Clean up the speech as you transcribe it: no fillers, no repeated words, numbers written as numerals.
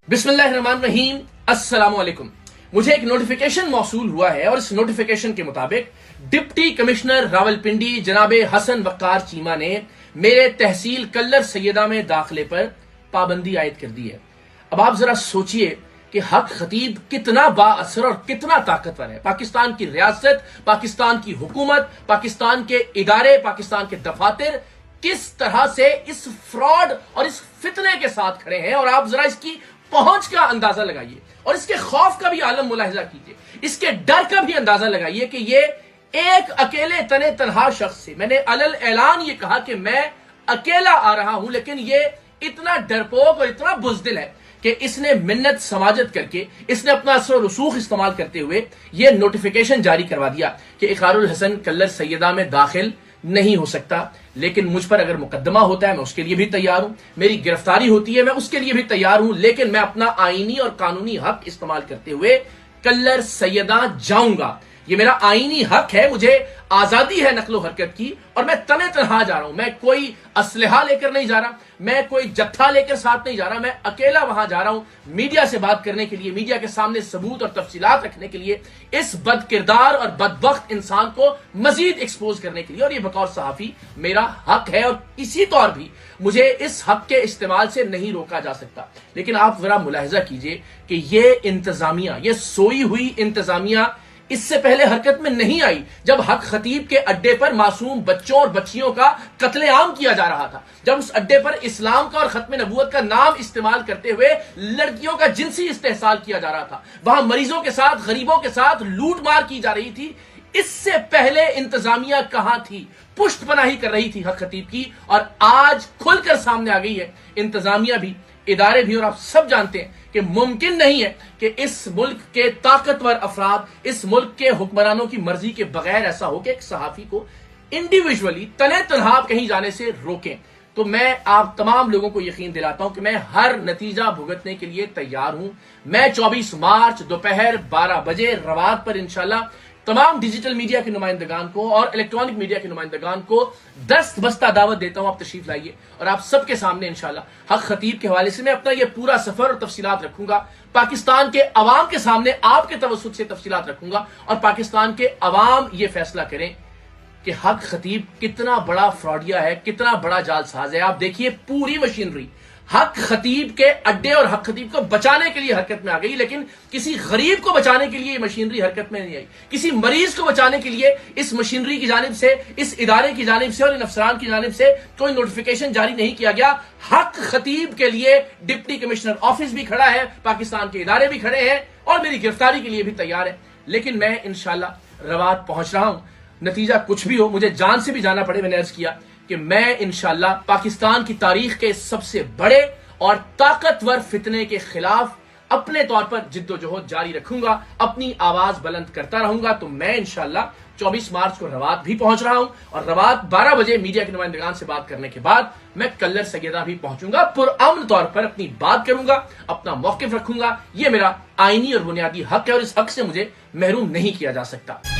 بسم اللہ الرحمن الرحیم، السلام علیکم۔ مجھے ایک نوٹیفیکیشن موصول ہوا ہے اور اس نوٹیفیکیشن کے مطابق ڈپٹی کمشنر راولپنڈی جناب حسن وقار چیمہ نے میرے تحصیل کلر سیدہ میں داخلے پر پابندی عائد کر دی ہے۔ اب آپ ذرا سوچئے کہ حق خطیب کتنا با اثر اور کتنا طاقتور ہے۔ پاکستان کی ریاست، پاکستان کی حکومت، پاکستان کے ادارے، پاکستان کے دفاتر کس طرح سے اس فراڈ اور اس فتنے کے ساتھ کھڑے ہیں، اور آپ ذرا اس کی پہنچ کا اندازہ لگائیے اور اس کے خوف کا بھی عالم ملاحظہ کیجیے، اس کے ڈر کا بھی اندازہ لگائیے کہ یہ ایک اکیلے تنہا شخص سے، میں نے علل اعلان یہ کہا کہ میں اکیلا آ رہا ہوں، لیکن یہ اتنا ڈرپوک اور اتنا بزدل ہے کہ اس نے منت سماجت کر کے، اس نے اپنا اثر و رسوخ استعمال کرتے ہوئے یہ نوٹیفیکیشن جاری کروا دیا کہ اقرار الحسن کلر سیدہ میں داخل نہیں ہو سکتا۔ لیکن مجھ پر اگر مقدمہ ہوتا ہے میں اس کے لیے بھی تیار ہوں، میری گرفتاری ہوتی ہے میں اس کے لیے بھی تیار ہوں، لیکن میں اپنا آئینی اور قانونی حق استعمال کرتے ہوئے کلر سیدہ جاؤں گا۔ یہ میرا آئینی حق ہے، مجھے آزادی ہے نقل و حرکت کی، اور میں تنہا جا رہا ہوں۔ میں کوئی اسلحہ لے کر نہیں جا رہا، میں کوئی جتھا لے کر ساتھ نہیں جا رہا، میں اکیلا وہاں جا رہا ہوں میڈیا سے بات کرنے کے لیے، میڈیا کے سامنے ثبوت اور تفصیلات رکھنے کے لیے، اس بد کردار اور بدبخت انسان کو مزید ایکسپوز کرنے کے لیے، اور یہ بطور صحافی میرا حق ہے، اور اسی طور بھی مجھے اس حق کے استعمال سے نہیں روکا جا سکتا۔ لیکن آپ ذرا ملاحظہ کیجئے کہ یہ انتظامیہ، یہ سوئی ہوئی انتظامیہ اس سے پہلے حرکت میں نہیں آئی جب حق خطیب کے اڈے پر معصوم بچوں اور بچیوں کا قتل عام کیا جا رہا تھا، جب اس اڈے پر اسلام کا اور ختم نبوت کا نام استعمال کرتے ہوئے لڑکیوں کا جنسی استحصال کیا جا رہا تھا، وہاں مریضوں کے ساتھ، غریبوں کے ساتھ لوٹ مار کی جا رہی تھی۔ اس سے پہلے انتظامیہ کہاں تھی؟ پشت پناہی کر رہی تھی حق خطیب کی، اور آج کھل کر سامنے آ گئی ہے انتظامیہ بھی، ادارے بھی، اور آپ سب جانتے ہیں کہ ممکن نہیں ہے کہ اس ملک کے طاقتور افراد، اس ملک کے حکمرانوں کی مرضی کے بغیر ایسا ہو کہ ایک صحافی کو انڈیویجولی تنہا کہیں جانے سے روکیں۔ تو میں آپ تمام لوگوں کو یقین دلاتا ہوں کہ میں ہر نتیجہ بھگتنے کے لیے تیار ہوں۔ میں 24 مارچ دوپہر 12 بجے رواد پر انشاءاللہ تمام ڈیجیٹل میڈیا کے نمائندگان کو اور الیکٹرانک میڈیا کے نمائندگان کو دست بستہ دعوت دیتا ہوں، آپ تشریف لائیے، اور آپ سب کے سامنے انشاءاللہ حق خطیب کے حوالے سے میں اپنا یہ پورا سفر اور تفصیلات رکھوں گا، پاکستان کے عوام کے سامنے آپ کے توسط سے تفصیلات رکھوں گا، اور پاکستان کے عوام یہ فیصلہ کریں کہ حق خطیب کتنا بڑا فراڈیا ہے، کتنا بڑا جعل ساز ہے۔ آپ دیکھیے پوری مشینری حق خطیب کے اڈے اور حق خطیب کو بچانے کے لیے حرکت میں آ گئی، لیکن کسی غریب کو بچانے کے لیے یہ مشینری حرکت میں نہیں آئی، کسی مریض کو بچانے کے لیے اس مشینری کی جانب سے، اس ادارے کی جانب سے اور ان افسران کی جانب سے کوئی نوٹیفیکیشن جاری نہیں کیا گیا۔ حق خطیب کے لیے ڈپٹی کمشنر آفس بھی کھڑا ہے، پاکستان کے ادارے بھی کھڑے ہیں، اور میری گرفتاری کے لیے بھی تیار ہے۔ لیکن میں انشاءاللہ رواد پہنچ رہا ہوں، نتیجہ کچھ بھی ہو، مجھے جان سے بھی جانا پڑے، میں نے عرض کیا کہ میں انشاءاللہ پاکستان کی تاریخ کے سب سے بڑے اور طاقتور فتنے کے خلاف اپنے طور پر جد و جہد جاری رکھوں گا، اپنی آواز بلند کرتا رہوں گا۔ تو میں انشاءاللہ 24 مارچ کو رواد بھی پہنچ رہا ہوں، اور رواد 12 بجے میڈیا کے نمائندگان سے بات کرنے کے بعد میں کلر سیدہ بھی پہنچوں گا، پرامن طور پر اپنی بات کروں گا، اپنا موقف رکھوں گا۔ یہ میرا آئینی اور بنیادی حق ہے، اور اس حق سے مجھے محروم نہیں کیا جا سکتا۔